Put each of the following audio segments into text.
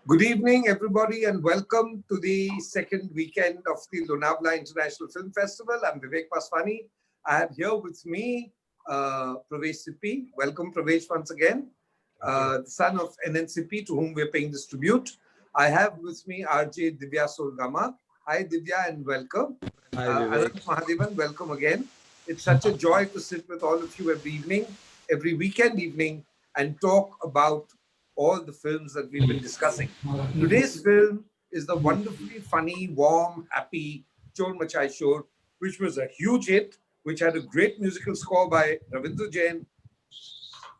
Good evening, everybody, and welcome to the second weekend of the Lonavala International Film Festival. I'm Viveck Vaswani. I have here with me Pravesh Sippy. Welcome, Pravesh, once again. The son of Ananth Sippy, to whom we're paying this tribute. I have with me RJ Divya Solgama. Hi, Divya, and welcome. Hi, Viveck. Ananth Mahadevan, welcome again. It's such a joy to sit with all of you every evening, every weekend evening, and talk about all the films that we've been discussing. Today's film is the wonderfully funny, warm, happy Chor Machai Shor, which was a huge hit, which had a great musical score by Ravindra Jain,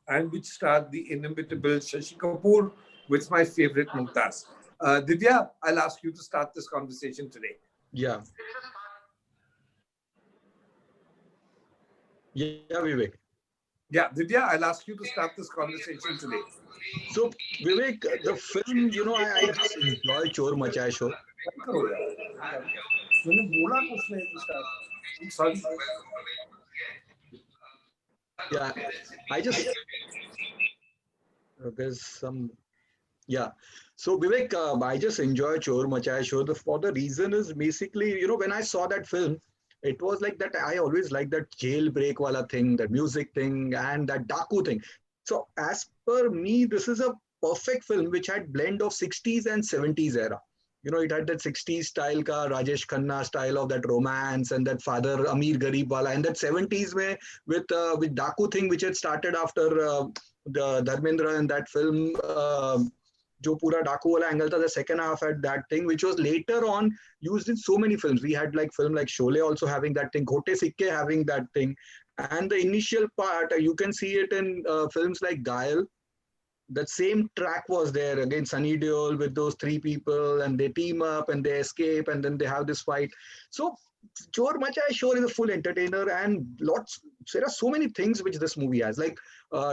and which starred the inimitable Shashi Kapoor with my favorite Mumtaz. Divya, I'll ask you to start this conversation today. Yeah. Yeah, Vivek. Yeah, Divya, I'll ask you to start this conversation today. So, Vivek, the film, I just enjoy Chor Machai Shor. Sorry. Yeah, I just, there's some, yeah. So, Vivek, I just enjoy Chor Machai Shor. For the reason is basically, when I saw that film, it was like that. I always like that jailbreak wala thing, that music thing, and that Daku thing. So, as per me, this is a perfect film which had blend of 60s and 70s era. It had that 60s style ka Rajesh Khanna style of that romance and that father Amir Garib wala, and that 70s way with Daku thing which had started after the Dharmendra and that film. जो पूरा डाकू वाला angle था, the second half had that thing which was later on used in so many films. We had like film like Sholay also having that thing, Ghote Sikke having that thing, and the initial part you can see it in films like Ghayal. That same track was there again, Sunny Deol with those three people, and they team up and they escape, and then they have this fight. So Chor Machai Shor is a full entertainer, and there are so many things which this movie has. Like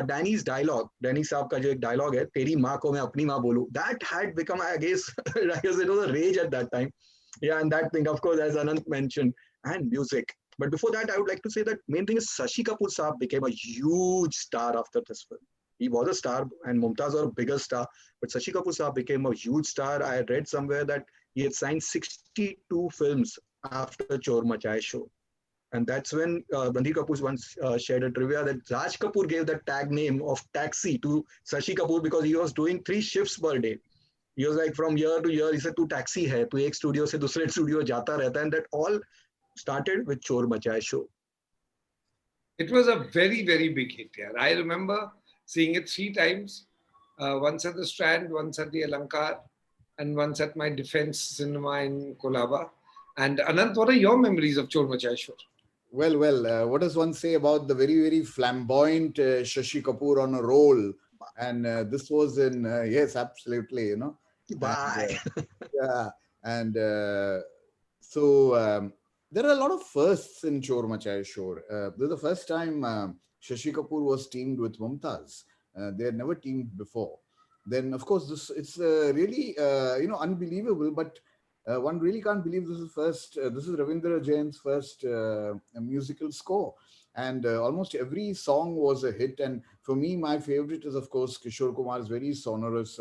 Danny's dialogue, Danny Saab ka jo ek dialogue hai, "Teri maa ko main apni maa bolu," that had become, I guess, it was a rage at that time. Yeah, and that thing, of course, as Ananth mentioned, and music. But before that, I would like to say that main thing is Shashi Kapoor Saab became a huge star after this film. He was a star, and Mumtaz was a bigger star, but Shashi Kapoor Saab became a huge star. I had read somewhere that he had signed 62 films after Chor Machai Shor. And that's when Ranbir Kapoor once shared a trivia that Raj Kapoor gave the tag name of Taxi to Shashi Kapoor because he was doing 3 shifts per day. He was like, from year to year, he said, "Tu taxi hai, tu ek studio se dusre studio jata rehta," and that all started with Chor Machai Shor. It was a very, very big hit. Yeah. I remember seeing it 3 times, once at the Strand, once at the Alankar, and once at my Defense Cinema in Kolaba. And Ananth, what are your memories of Chor Machai Shor? Well, what does one say about the very, very flamboyant Shashi Kapoor on a roll? And this was in, yes, absolutely, Bye. Yeah, and so there are a lot of firsts in Chor Machai Shor. This is the first time Shashi Kapoor was teamed with Mumtaz. They had never teamed before. Then, of course, it's really, unbelievable, but one really can't believe this is this is Ravindra Jain's first musical score. And almost every song was a hit. And for me, my favorite is, of course, Kishore Kumar's very sonorous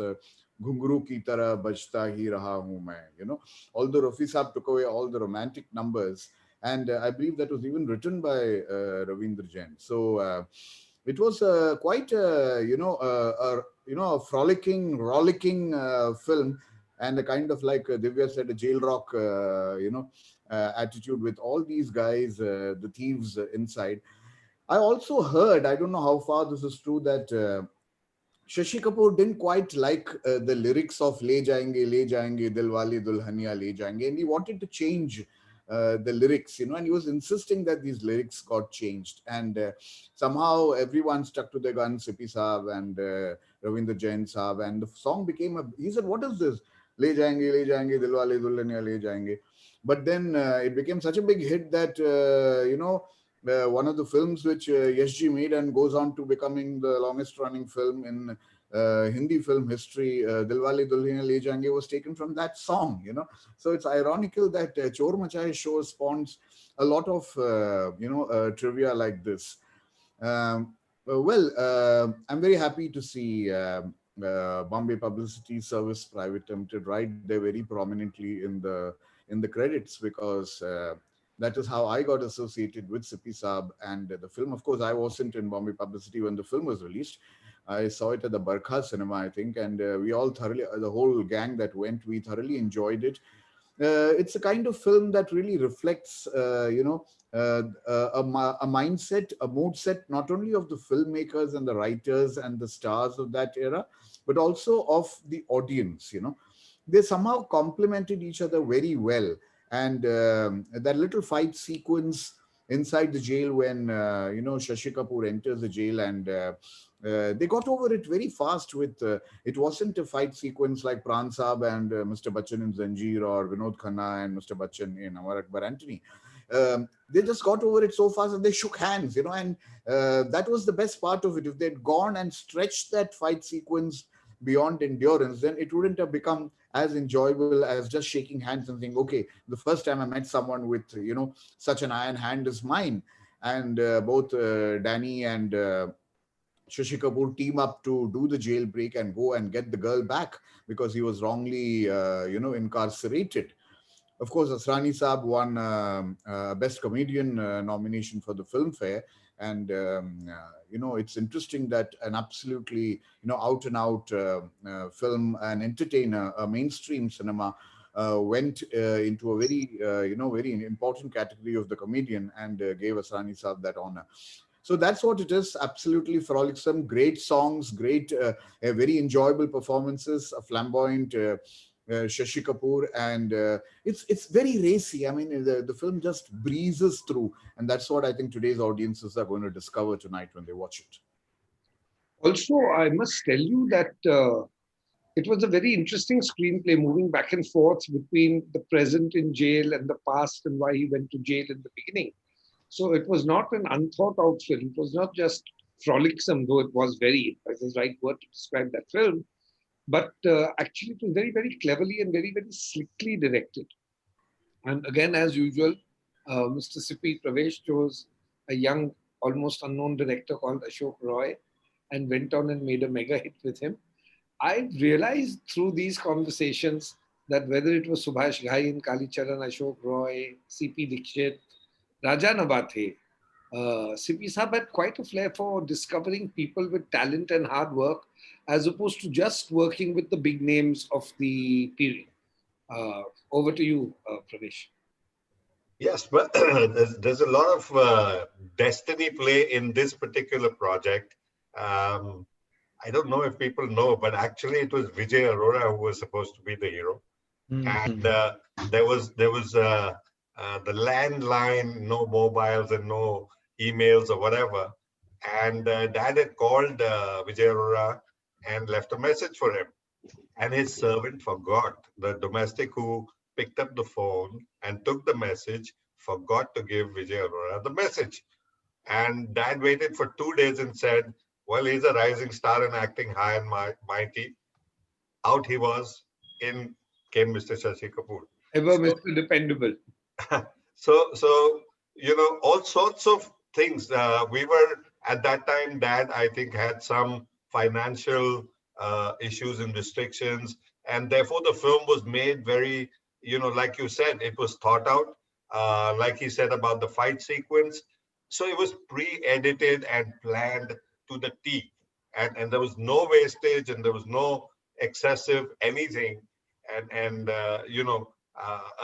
Ghungru Ki Tarah Bajta Hi Raha Hoon Main. Although Rafi Saab took away all the romantic numbers, and I believe that was even written by Ravindra Jain. So it was quite a frolicking, rollicking film, and a kind of, like Divya said, a jail rock, attitude with all these guys, the thieves inside. I also heard, I don't know how far this is true, that Shashi Kapoor didn't quite like the lyrics of Le Jayenge, Dilwale Dulhania Le Jayenge, and he wanted to change the lyrics, and he was insisting that these lyrics got changed. And somehow everyone stuck to their guns, Sippy Saab and Ravindra Jain Saab, and the song became he said, "What is this? Le Jayenge, Dilwale Dulhania Le Jayenge." But then it became such a big hit that, one of the films which Yashji made and goes on to becoming the longest running film in Hindi film history, Dilwale Dulhania Le Jayenge, was taken from that song, So it's ironical that Chor Machai Shor spawns a lot of, trivia like this. I'm very happy to see Bombay Publicity Service Private Limited right there very prominently in the credits, because that is how I got associated with Sippy Saab and the film. Of course, I wasn't in Bombay Publicity when the film was released. I saw it at the Barkha cinema, I think, and we all thoroughly, the whole gang that went, we thoroughly enjoyed it. It's a kind of film that really reflects, a mindset, a mood set, not only of the filmmakers and the writers and the stars of that era, but also of the audience. They somehow complemented each other very well. And that little fight sequence inside the jail when Shashi Kapoor enters the jail, and they got over it very fast. With it wasn't a fight sequence like Pran Saab and Mr. Bachchan in Zanjeer, or Vinod Khanna and Mr. Bachchan in Amar Akbar Anthony. They just got over it so fast, and they shook hands, and that was the best part of it. If they'd gone and stretched that fight sequence beyond endurance, then it wouldn't have become as enjoyable as just shaking hands and saying, okay, the first time I met someone with such an iron hand as mine. And both Danny and Shashi Kapoor team up to do the jailbreak and go and get the girl back because he was wrongly incarcerated. Of course, Asrani Saab won Best Comedian nomination for the Filmfare. And, it's interesting that an absolutely, out and out film and entertainer, a mainstream cinema, went into a very, very important category of the comedian, and gave Asrani Saab that honor. So that's what it is. Absolutely frolicsome, great songs, great, very enjoyable performances, a flamboyant Shashi Kapoor, and it's very racy. I mean, the film just breezes through, and that's what I think today's audiences are going to discover tonight when they watch it. Also, I must tell you that it was a very interesting screenplay, moving back and forth between the present in jail and the past and why he went to jail in the beginning. So it was not an unthought out film. It was not just frolicsome, though it was very, that's the right word to describe that film. But actually, it was very, very cleverly and very, very slickly directed. And again, as usual, Mr. Sippy Pravesh chose a young, almost unknown director called Ashok Roy and went on and made a mega hit with him. I realized through these conversations that whether it was Subhash Ghai in Kalicharan, Ashok Roy, C.P. Dikshit, Raja Nabathe, Sippy Saab had quite a flair for discovering people with talent and hard work, as opposed to just working with the big names of the period. Over to you, Pravesh. Yes, but there's a lot of destiny play in this particular project. I don't know if people know, but actually it was Vijay Arora who was supposed to be the hero. And there was the landline, no mobiles and no emails or whatever. And Dad had called Vijay Arora and left a message for him. And his servant forgot. The domestic who picked up the phone and took the message forgot to give Vijay Arora the message. And Dad waited for 2 days and said, well, he's a rising star and acting high and mighty. Out he was. In came Mr. Shashi Kapoor. Ever Mr. Dependable. So all sorts of things. We were, at that time, Dad, I think, had some financial issues and restrictions. And therefore, the film was made very, like you said, it was thought out. Like he said about the fight sequence. So it was pre-edited and planned to the T. And there was no wastage and there was no excessive anything. And a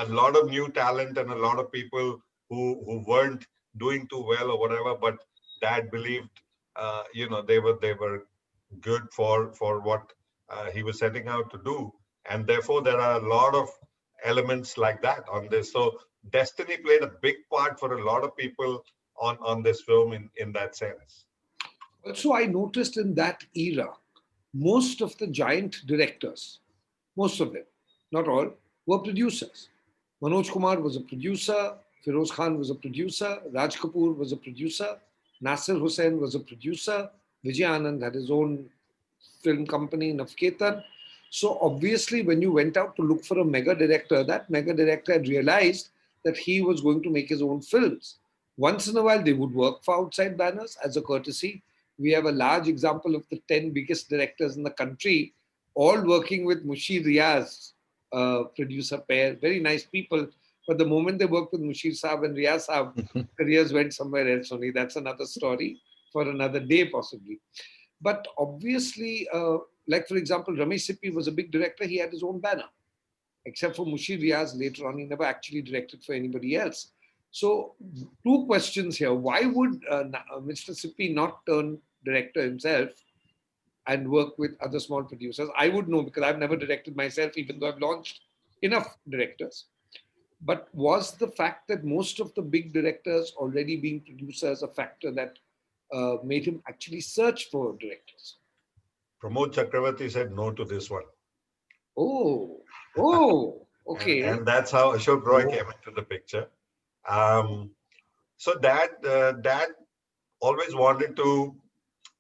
lot of new talent and a lot of people who weren't doing too well or whatever, but Dad believed, they were good for what he was setting out to do. And therefore, there are a lot of elements like that on this. So destiny played a big part for a lot of people on this film in that sense. Also, I noticed in that era, most of the giant directors, most of them, not all, were producers. Manoj Kumar was a producer, Feroz Khan was a producer, Raj Kapoor was a producer, Nasir Hussain was a producer, Vijay Anand had his own film company, Navketan. So obviously, when you went out to look for a mega director, that mega director had realized that he was going to make his own films. Once in a while, they would work for outside banners as a courtesy. we have a large example of the 10 biggest directors in the country, all working with Mushir Riaz, producer pair, very nice people. But the moment they worked with Mushir Saab and Riaz Saab, careers went somewhere else only. That's another story for another day, possibly. But obviously, like for example, Ramesh Sippy was a big director. He had his own banner. Except for Mushir Riaz later on, he never actually directed for anybody else. So, two questions here. Why would Mr. Sippy not turn director himself and work with other small producers? I would know because I've never directed myself, even though I've launched enough directors. But was the fact that most of the big directors already being producers a factor that made him actually search for directors? Pramod Chakravarti said no to this one. Oh, oh, and, okay. and that's how Ashok Roy came into the picture. Um, so Dad always wanted to,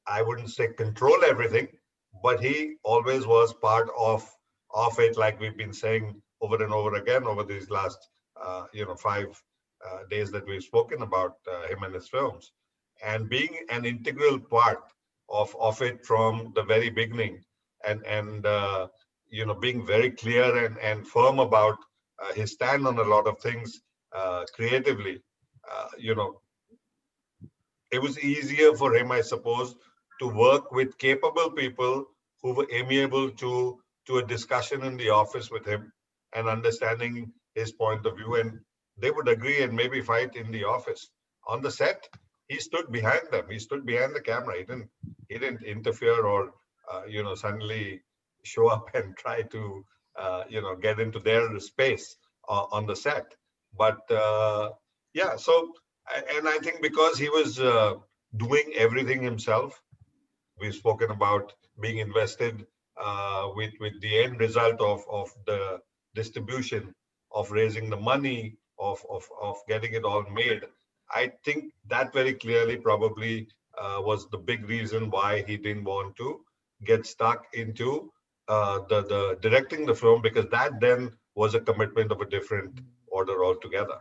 I wouldn't say control everything, but he always was part of it, like we've been saying over and over again over these last 5 days that we've spoken about him and his films, and being an integral part of it from the very beginning, and being very clear and firm about his stand on a lot of things creatively. Uh, you know, it was easier for him, I suppose, to work with capable people who were amiable to a discussion in the office with him and understanding his point of view, and they would agree and maybe fight in the office. On the set, he stood behind them. He stood behind the camera. He didn't interfere or suddenly show up and try to get into their space on the set. But yeah, so and I think because he was doing everything himself, we've spoken about being invested with the end result of the distribution, of raising the money, of getting it all made. I think that very clearly probably was the big reason why he didn't want to get stuck into the directing the film, because that then was a commitment of a different order altogether.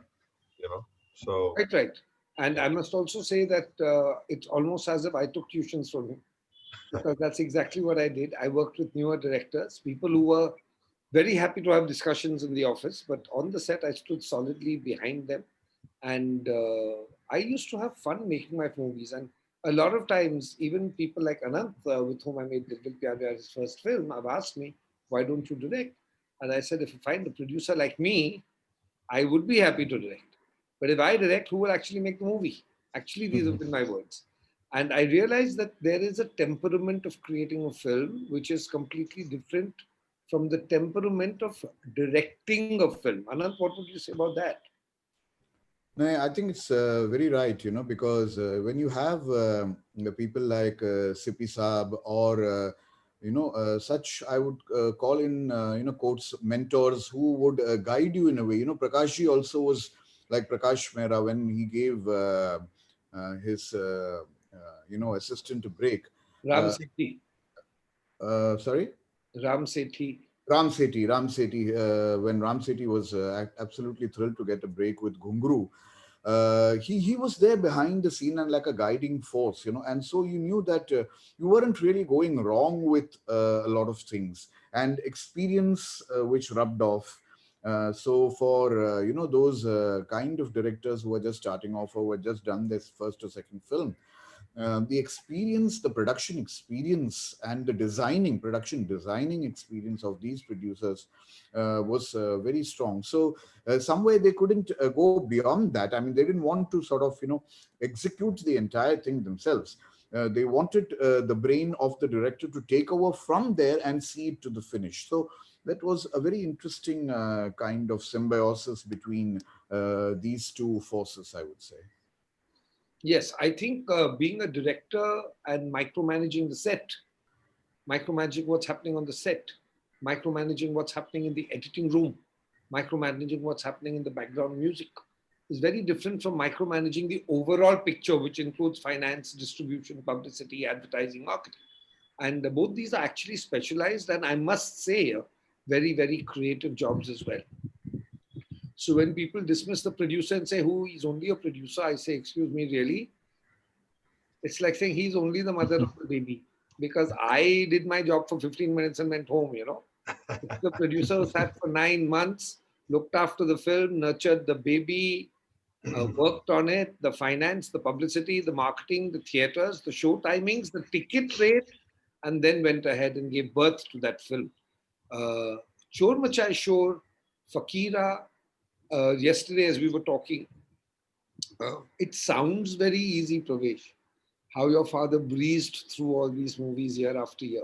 You know, so Right, right. And yeah. I must also say that it's almost as if I took tuitions from him, because that's exactly what I did. I worked with newer directors, people who were very happy to have discussions in the office, but on the set, I stood solidly behind them. And I used to have fun making my movies. And a lot of times, even people like Ananth, with whom I made Dil Dil Pyar Vyar, his first film, have asked me, why don't you direct? And I said, if you find a producer like me, I would be happy to direct. But if I direct, who will actually make the movie? Actually, these have been my words. And I realized that there is a temperament of creating a film which is completely different from the temperament of directing a film. Ananth, what would you say about that? No, I think it's very right, because when you have the people like Sippy Saab or, such, I would call in, quotes, mentors who would guide you in a way. Prakash ji also was like Prakash Mehra when he gave his, assistant a break. Ram Uh, Sethi. Sorry? Ram Sethi. Ram Sethi, when Ram Sethi was absolutely thrilled to get a break with Ghungru, he was there behind the scene and like a guiding force, and so you knew that you weren't really going wrong with a lot of things, and experience which rubbed off. So for those kind of directors who are just starting off or who had just done this first or second film, the experience, the production experience, and the production designing experience of these producers was very strong. So some way they couldn't go beyond that. I mean, they didn't want to sort of execute the entire thing themselves. They wanted the brain of the director to take over from there and see it to the finish. So that was a very interesting kind of symbiosis between these two forces, I would say. Yes, I think being a director and micromanaging the set, micromanaging what's happening on the set, micromanaging what's happening in the editing room, micromanaging what's happening in the background music is very different from micromanaging the overall picture, which includes finance, distribution, publicity, advertising, marketing. And both these are actually specialized and I must say, very, very creative jobs as well. So when people dismiss the producer and say, who is only a producer, I say, excuse me, really? It's like saying he's only the mother of the baby because I did my job for 15 minutes and went home, you know. The producer sat for 9 months, looked after the film, nurtured the baby, worked on it, the finance, the publicity, the marketing, the theaters, the show timings, the ticket rate, and then went ahead and gave birth to that film. Uh, Chor Machai Shor, Fakira, yesterday as we were talking, it sounds very easy, Pravesh, how your father breezed through all these movies year after year.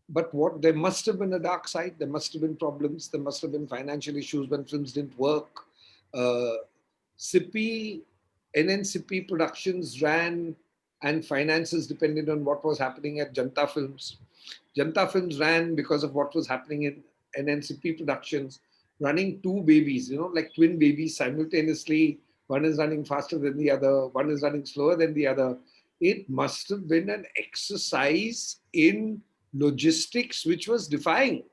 But what there must have been a dark side, there must have been problems, there must have been financial issues when films didn't work. Uh, Sippy, NN Sippy Productions ran and finances depended on what was happening at Janta Films. Janta Films ran because of what was happening in NNCP Productions, running two babies, you know, like twin babies simultaneously. One is running faster than the other, one is running slower than the other. It must have been an exercise in logistics which was defying,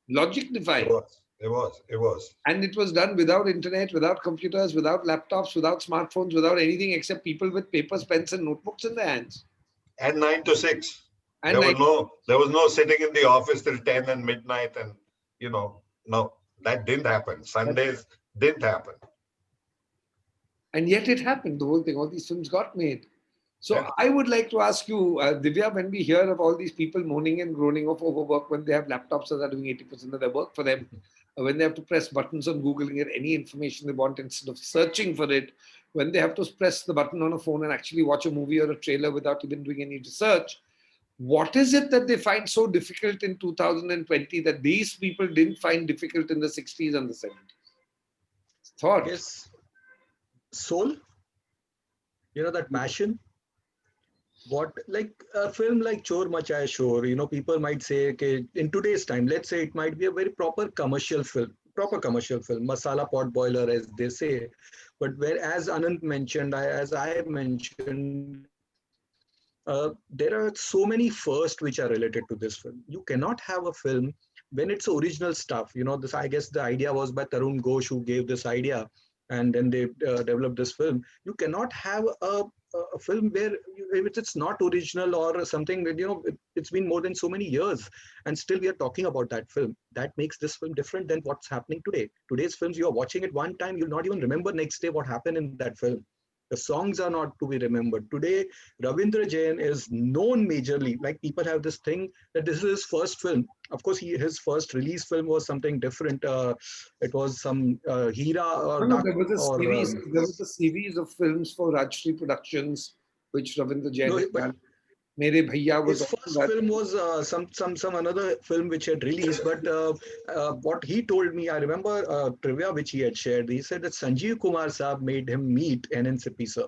logic It defying. was. It was. It was. And it was done without internet, without computers, without laptops, without smartphones, without anything except people with papers, pens, and notebooks in their hands. And 9 to 6. And I, There was no sitting in the office till 10 and midnight, and no, that didn't happen. Sundays didn't happen. and yet it happened, the whole thing. All these films got made. So Yeah. I would like to ask you, Divya, when we hear of all these people moaning and groaning of overwork when they have laptops that are doing 80% of their work for them, when they have to press buttons on Google and get any information they want instead of searching for it, when they have to press the button on a phone and actually watch a movie or a trailer without even doing any research, what is it that they find so difficult in 2020 that these people didn't find difficult in the 60s and the 70s? Thought. Yes, soul, that passion. What, like a film like Chor Machaya Shor, people might say, okay, in today's time, let's say it might be a very proper commercial film, masala pot boiler, as they say. But whereas Ananth mentioned, as I mentioned, there are so many firsts which are related to this film. You cannot have a film when it's original stuff. This, I guess the idea was by Tarun Ghosh, who gave this idea, and then they developed this film. You cannot have a film where if it's not original or something that, it's been more than so many years and still we are talking about that film. That makes this film different than what's happening today. Today's films, you are watching it one time, you'll not even remember next day what happened in that film. The songs are not to be remembered. Today, Ravindra Jain is known majorly. Like, people have this thing that this is his first film. Of course, his first release film was something different. It was some Hira or No, Duck there was a or series. There was a series of films for Rajshri Productions, which Ravindra Jain no, had but done. Mere Bhaiya was his also first film was some another film which had released. But what he told me, I remember trivia which he had shared. He said that Sanjeev Kumar Saab made him meet NNCP sir.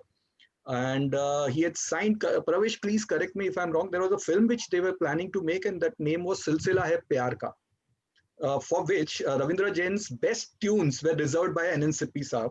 And he had signed, Pravesh, please correct me if I'm wrong, there was a film which they were planning to make, and that name was Silsila Hai Pyar Ka, for which Ravindra Jain's best tunes were reserved by NNCP Saab.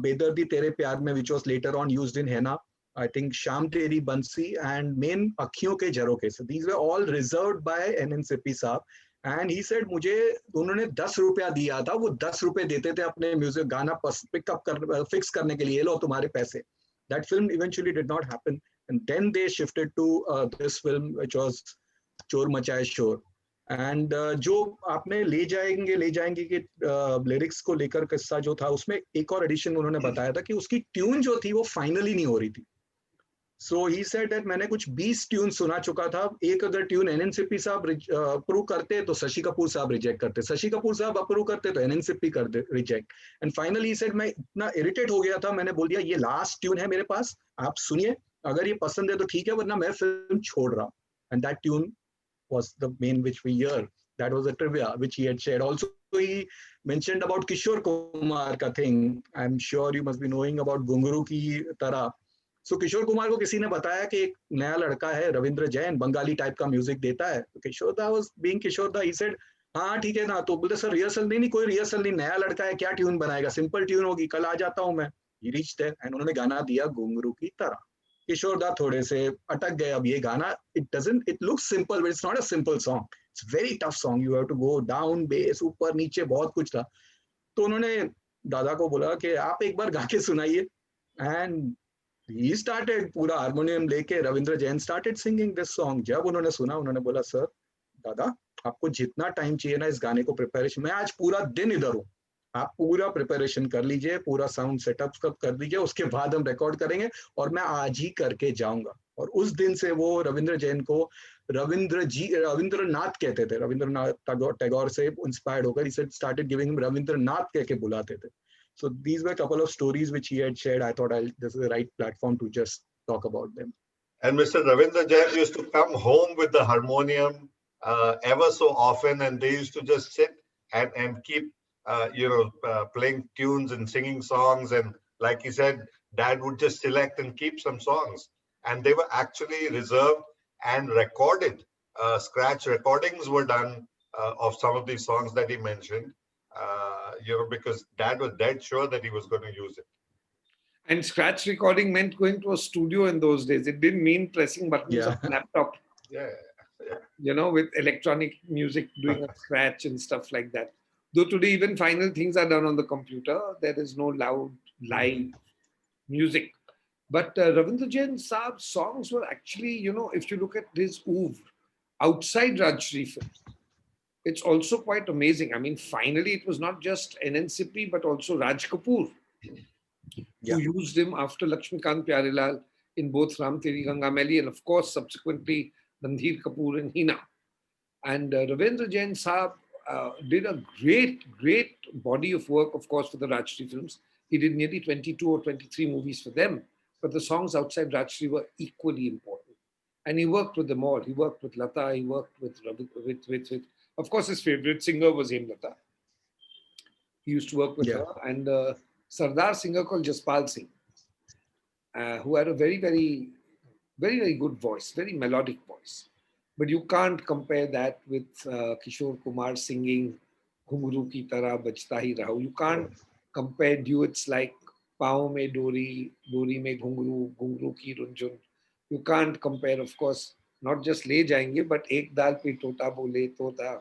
Bedardi Tere Pyar Mein, which was later on used in Henna, I think Sham Teri Bansi, and main Akhiyon Ke Jharoke. So these were all reserved by NNCP Saab. And he said, मुझे उन्होंने 10 रुपया दिया था, वो 10 रुपए देते थे अपने म्यूजिक गाना पिकअप कर फिक्स करने के लिए, लो तुम्हारे पैसे. That film eventually did not happen, and then they shifted to this film, which was Chor Machaya Shor. And जो आपने ले जाएंगे कि लिरिक्स को लेकर किस्सा जो था, उसमें एक और एडिशन उन्होंने बताया था कि उसकी ट्यून जो थी वो फाइनली नहीं हो रही थी. So he said that मैंने कुछ 20 ट्यून सुना चुका था. एक अगर ट्यून एनएनसीपी साहब अप्रूव करते तो शशि कपूर साहब रिजेक्ट करते, शशि कपूर साहब अप्रूव करते तो एनएनसीपी कर दे रिजेक्ट. एंड फाइनली सेड मैं इतना इरिटेट हो गया था, मैंने बोल दिया ये लास्ट ट्यून है मेरे पास, आप सुनिए, अगर ये पसंद है तो ठीक है, वरना मैं फिल्म छोड़ रहा हूँ. And that tune was the main which we hear. That was a trivia which he had shared. Also, he mentioned about Kishore Kumar ka thing. I'm sure you must be knowing about Gunguru ki tarah. So Kishore Kumar को किसी ने बताया कि एक नया लड़का है Ravindra Jain, Bengali type का म्यूजिक देता है. तो किशोर दा वाज बीइंग किशोर दा, ही सेड हाँ ठीक है ना. तो बोलते सर रिहर्सल नहीं, कोई रिहर्सल नहीं, नया लड़का है, क्या ट्यून बनाएगा, सिंपल ट्यून होगी, कल आ जाता हूँ मैं. ही रीच्ड देयर एंड उन्होंने गाना दिया घुंघरू की तरह. किशोर दा थोड़े से अटक गए. अब ये गाना, it looks simple, but it's not a simple song. It's a very tough song. You have to go down, bass, ऊपर नीचे, बहुत कुछ था. तो उन्होंने दादा को बोला कि आप एक बार गा के सुनाइए. एंड he started पूरा हारमोनियम लेके Ravindra Jain started singing this song. जब उन्होंने सुना उन्होंने बोला सर दादा आपको जितना टाइम चाहिए ना इस गाने को प्रिपरेशन, मैं आज पूरा दिन इधर हूँ, आप पूरा प्रिपरेशन कर लीजिए, पूरा साउंड सेटअप सब कर दीजिए, उसके बाद हम रिकॉर्ड करेंगे और मैं आज ही करके जाऊंगा. और उस दिन से वो रविंद्र जैन को रविंद्रनाथ कहते थे, रविंद्रनाथ टैगोर से इंस्पायर्ड होकर he started giving him Rabindranath कह के बुलाते थे. So these were a couple of stories which he had shared. I thought this is the right platform to just talk about them. And Mr. Ravindra Jain used to come home with the harmonium ever so often, and they used to just sit and keep, playing tunes and singing songs. And like he said, Dad would just select and keep some songs. And they were actually reserved and recorded. Scratch recordings were done of some of these songs that he mentioned, because Dad was dead sure that he was going to use it. And scratch recording meant going to a studio in those days. It didn't mean pressing buttons on a laptop. Yeah. With electronic music, doing a scratch and stuff like that. Though today even final things are done on the computer, there is no loud live music. But Ravindra Jain Saab's songs were actually, if you look at his oeuvre outside Rajshri films, it's also quite amazing. I mean, finally, it was not just Ananth Sippy, but also Raj Kapoor, who used him after Lakshmikant Pyarelal in both Ram Teri Ganga Maili and, of course, subsequently Randhir Kapoor and Hina. And Ravindra Jain Saab did a great body of work, of course, for the Rajshri films. He did nearly 22 or 23 movies for them, but the songs outside Rajshri were equally important. And he worked with them all. He worked with Lata, he worked with of course, his favorite singer was Hemlata. He used to work with her. And Sardar singer called Jaspal Singh, who had a very, very, very, very good voice, very melodic voice. But you can't compare that with Kishore Kumar singing Ghungru Ki Tarah Bajta Hi Raho. You can't compare duets like Paon Mein Dori, Dori Mein Ghungru, Ghungru Ki Runjun. You can't compare, of course, not just Le Jayenge, but Ek Dal Pe Tota Bole Tota.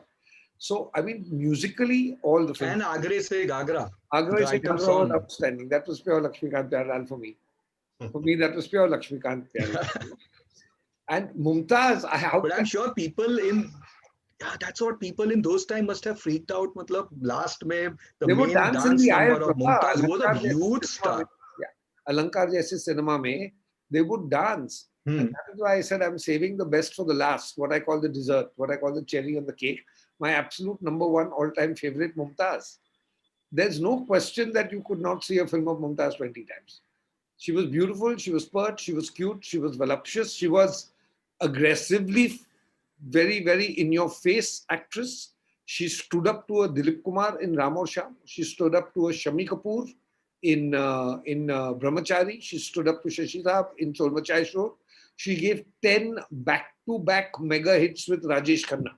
So, I mean, musically, all the films. And Agre Se Gagra. Agre Se Gagra was outstanding. That was pure Lakshmikant Pyarelal for me. For me, that was pure Lakshmikant Pyarelal. And Mumtaz, but I'm sure people that's what people in those times must have freaked out. Matlab, last mein, the main dance number of Mumtaz was a huge star. Alankar jaise cinema mein, they would dance. And that is why I said I'm saving the best for the last, what I call the dessert, what I call the cherry on the cake. My absolute number one all-time favorite, Mumtaz. There's no question that you could not see a film of Mumtaz 20 times. She was beautiful, she was pert, she was cute, she was voluptuous, she was aggressively very, very in-your-face actress. She stood up to a Dilip Kumar in Ram Aur Shyam. She stood up to a Shami Kapoor in Brahmachari. She stood up to Shashi Saab in Solgama Chai Shor. She gave 10 back-to-back mega hits with Rajesh Khanna,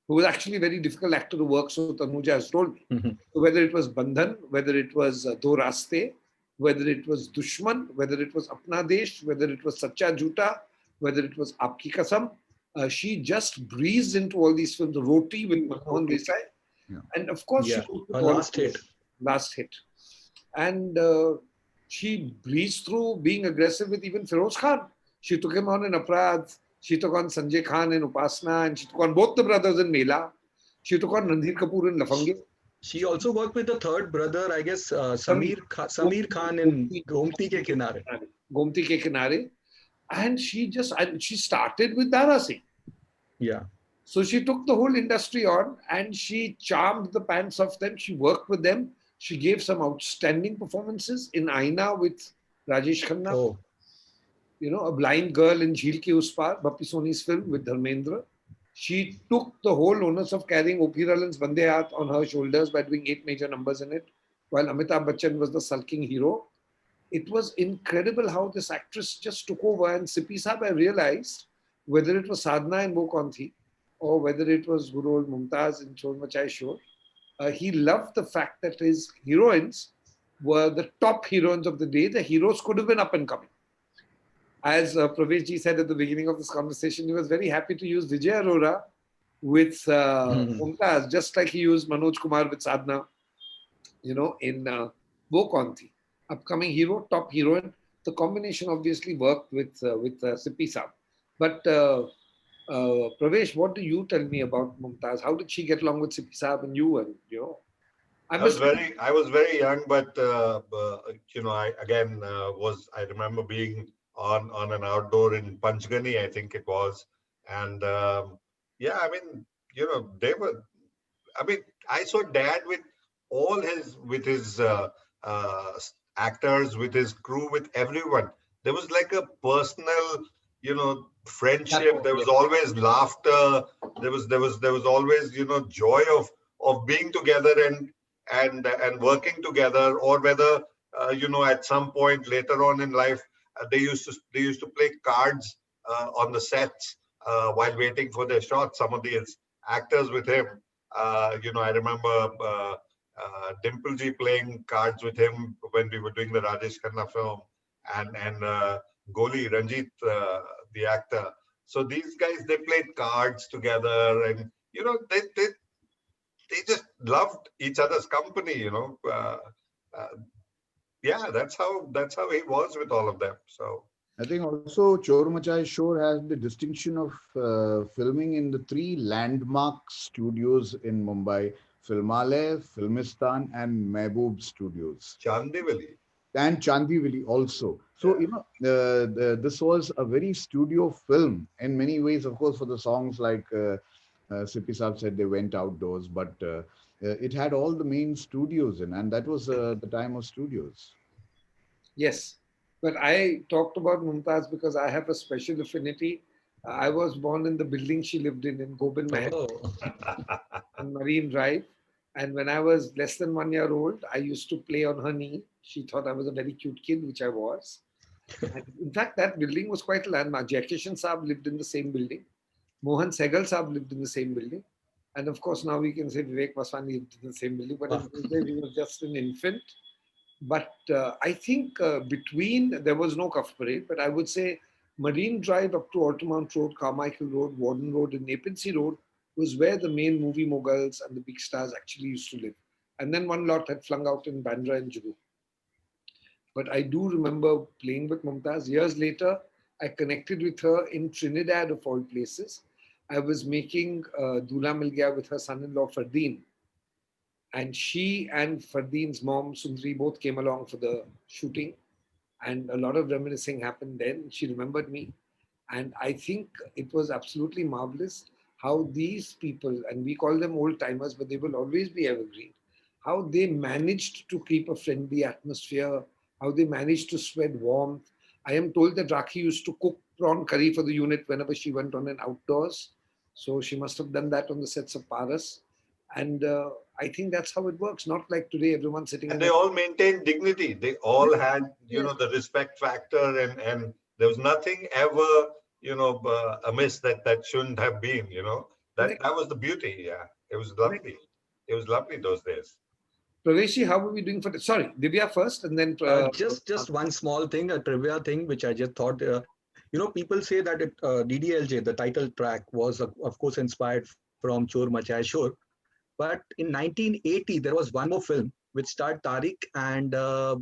who was actually a very difficult actor to work, so Tanuja has told me. So whether it was Bandhan, whether it was Do Raste, whether it was Dushman, whether it was Apna Desh, whether it was Sacha Jhuta, whether it was Aapki Kasam, she just breezed into all these films. Roti with Manmohan Desai. And of course, she her last hit. Last hit. And she breezed through being aggressive with even Feroz Khan. She took him on in Aprad. She took on Sanjay Khan in Upasna, and she took on both the brothers in Mela. She took on Randhir Kapoor in Lafange. She also worked with the third brother, I guess, Samir Khan in Gomti Ke Kinare. Gomti Ke Kinare. And she started with Dara Singh. Yeah. So she took the whole industry on and she charmed the pants off them. She worked with them. She gave some outstanding performances in Aina with Rajesh Khanna. Oh. A blind girl in Jheel Ke Us Paar, Bappi Soni's film with Dharmendra. She took the whole onus of carrying O.P. Ralan's Bande Haath on her shoulders by doing 8 major numbers in it, while Amitabh Bachchan was the sulking hero. It was incredible how this actress just took over. And Sippy Saab, I realized, whether it was Sadhna in Wo Kaun Thi or whether it was Guru Old Mumtaz in Solgama Chai Shor, he loved the fact that his heroines were the top heroines of the day. The heroes could have been up and coming. As Pravesh ji said at the beginning of this conversation, he was very happy to use Vijay Arora with Mumtaz, just like he used Manoj Kumar with Sadhna, in Wo Kaun Thi. Upcoming hero, top heroine. the combination obviously worked with Sippy Saab. But Pravesh, what do you tell me about Mumtaz? How did she get along with Sippy Saab and you? And I must. I was very young, but I again I remember being on an outdoor in Panchgani, I think it was, and yeah, I mean, they were. I mean, I saw Dad with with his actors, with his crew, with everyone. There was like a personal, friendship. There was always laughter. There was always, joy of being together and working together. Or whether, at some point later on in life, they used to play cards on the sets while waiting for their shots. Some of these actors with him. I remember Dimple playing cards with him when we were doing the Rajesh Khanna film, and Goli Ranjit, the actor. So these guys, they played cards together, and they just loved each other's company. Uh, yeah, that's how he was with all of them. So. I think also Chor Machai Shore has the distinction of filming in the three landmark studios in Mumbai: Filmale, Filmistan, and Mehboob Studios. Chandivali. And Chandivali also. So, this was a very studio film in many ways, of course, for the songs like Sippy Saab said they went outdoors, but it had all the main studios in, and that was the time of studios. Yes, but I talked about Mumtaz because I have a special affinity. I was born in the building she lived in Gobind Mahal Oh, on Marine Drive. And when I was less than 1 year old, I used to play on her knee. She thought I was a very cute kid, which I was. And in fact, that building was quite a landmark. Jaikishan Saab lived in the same building. Mohan Sehgal Saab lived in the same building. And of course, now we can say Viveck Vaswani lived in the same building. But in those days, he was just an infant. But I think there was no Cuff Parade, but I would say Marine Drive up to Altamount Road, Carmichael Road, Warden Road, and Nepean Sea Road was where the main movie moguls and the big stars actually used to live. And then one lot had flung out in Bandra and Juhu. But I do remember playing with Mumtaz. Years later, I connected with her in Trinidad, of all places. I was making Dula Mil Gaya with her son-in-law, Fardeen. And she and Fardeen's mom, Sundri, both came along for the shooting. And a lot of reminiscing happened then. She remembered me. And I think it was absolutely marvelous how these people, and we call them old timers, but they will always be evergreen, how they managed to keep a friendly atmosphere, how they managed to spread warmth. I am told that Rakhi used to cook prawn curry for the unit whenever she went on an outdoors. So she must have done that on the sets of Paras. And I think that's how it works. Not like today, everyone sitting And in they a... all maintained dignity. They all had, Yes. the respect factor, and there was nothing ever, amiss that shouldn't have been. That was the beauty. Yeah, it was lovely. It was lovely those days. Praveshi, how are we doing for this? Sorry, Divya first and then... just one small thing, a trivia thing, which I just thought. People say that DDLJ, the title track, was of course inspired from Chor Machaya Shor. But in 1980, there was one more film which starred Tariq and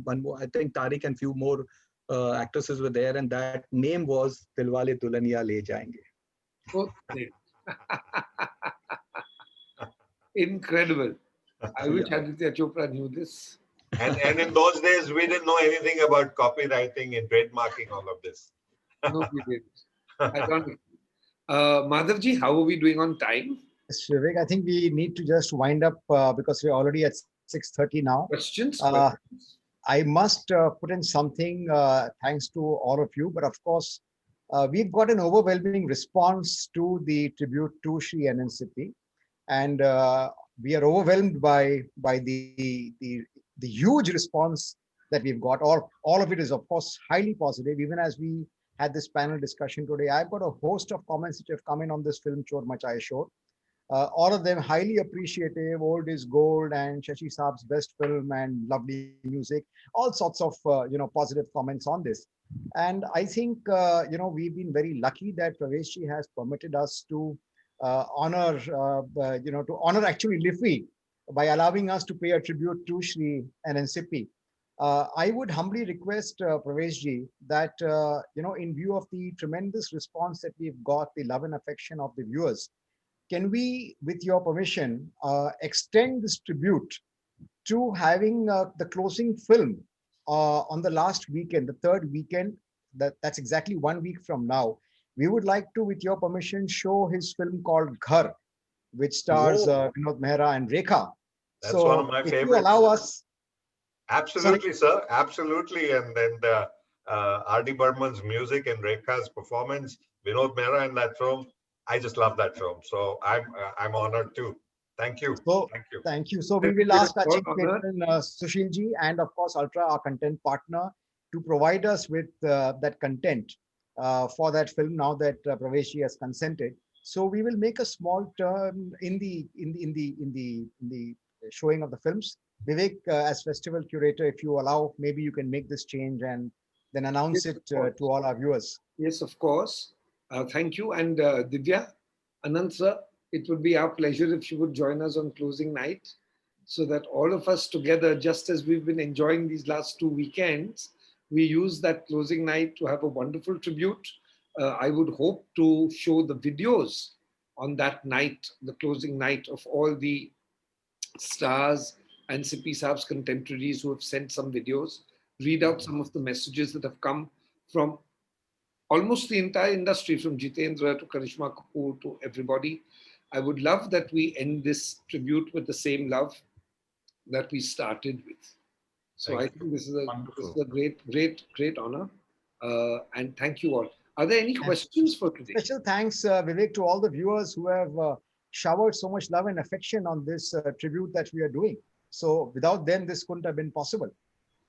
one more, I think Tariq and few more actresses were there, and that name was Dilwale Dulhaniya Le Jayenge. Okay. Incredible. I wish Yeah. Aditya Chopra knew this. And in those days, we didn't know anything about copywriting and trademarking, all of this. No, we didn't. Ironically. Madhavji, how are we doing on time? Yes, Vivek, I think we need to just wind up because we're already at 6:30 now. Questions? I must put in something thanks to all of you, but of course, we've got an overwhelming response to the tribute to Sri Ananth, and we are overwhelmed by the huge response that we've got. All of it is, of course, highly positive. Even as we had this panel discussion today, I've got a host of comments that have come in on this film, Chor Machaya Shor. All of them highly appreciative, old is gold, and Shashi Saab's best film and lovely music, all sorts of positive comments on this. And I think we've been very lucky that Pravesh has permitted us to honor actually LIFFI by allowing us to pay a tribute to Sri Ananth. I would humbly request Praveshji that, in view of the tremendous response that we've got, the love and affection of the viewers, can we, with your permission, extend this tribute to having the closing film on the last weekend, the third weekend, that's exactly 1 week from now. We would like to, with your permission, show his film called Ghar, which stars Whoa. Vinod Mehra and Rekha. That's one of So my if you favorites. allow us, sorry, Absolutely, sir. Absolutely. And then the R.D. Burman's music and Rekha's performance, Vinod Mehra in that film. I just love that film. So I'm honored too. Thank you. so Thank you. thank you. So we will We're ask our all chief honored. patron, Sushilji, and of course, Ultra, our content partner, to provide us with that content for that film now that Praveshji has consented. So we will make a small turn in the showing of the films. Vivek, as festival curator, if you allow, maybe you can make this change and then announce Yes, it of course. to all our viewers. Yes, of course. Thank you. And Divya, Ananth sir, it would be our pleasure if you would join us on closing night so that all of us together, just as we've been enjoying these last 2 weekends, we use that closing night to have a wonderful tribute. I would hope to show the videos on that night, the closing night, of all the stars and Sippy Saab's contemporaries who have sent some videos, read out some of the messages that have come from almost the entire industry, from Jitendra to Karishma Kapoor to everybody. I would love that we end this tribute with the same love that we started with. So Thank I you. think this is Wonderful. a great honor. And thank you all. Are there any And questions for today? special thanks, Vivek, to all the viewers who have showered so much love and affection on this tribute that we are doing. So without them, this couldn't have been possible.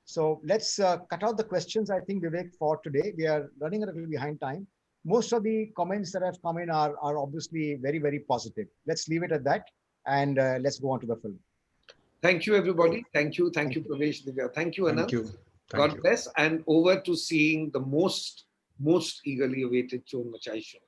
So let's cut out the questions, I think, Vivek, for today. We are running a little behind time. Most of the comments that have come in are obviously very, very positive. Let's leave it at that and let's go on to the film. Thank you, everybody. Thank you, Thank you. Pravesh, Divya. Thank you, Thank Anand. you. Thank God you. bless. And over to seeing the most eagerly awaited Chon Machai Show.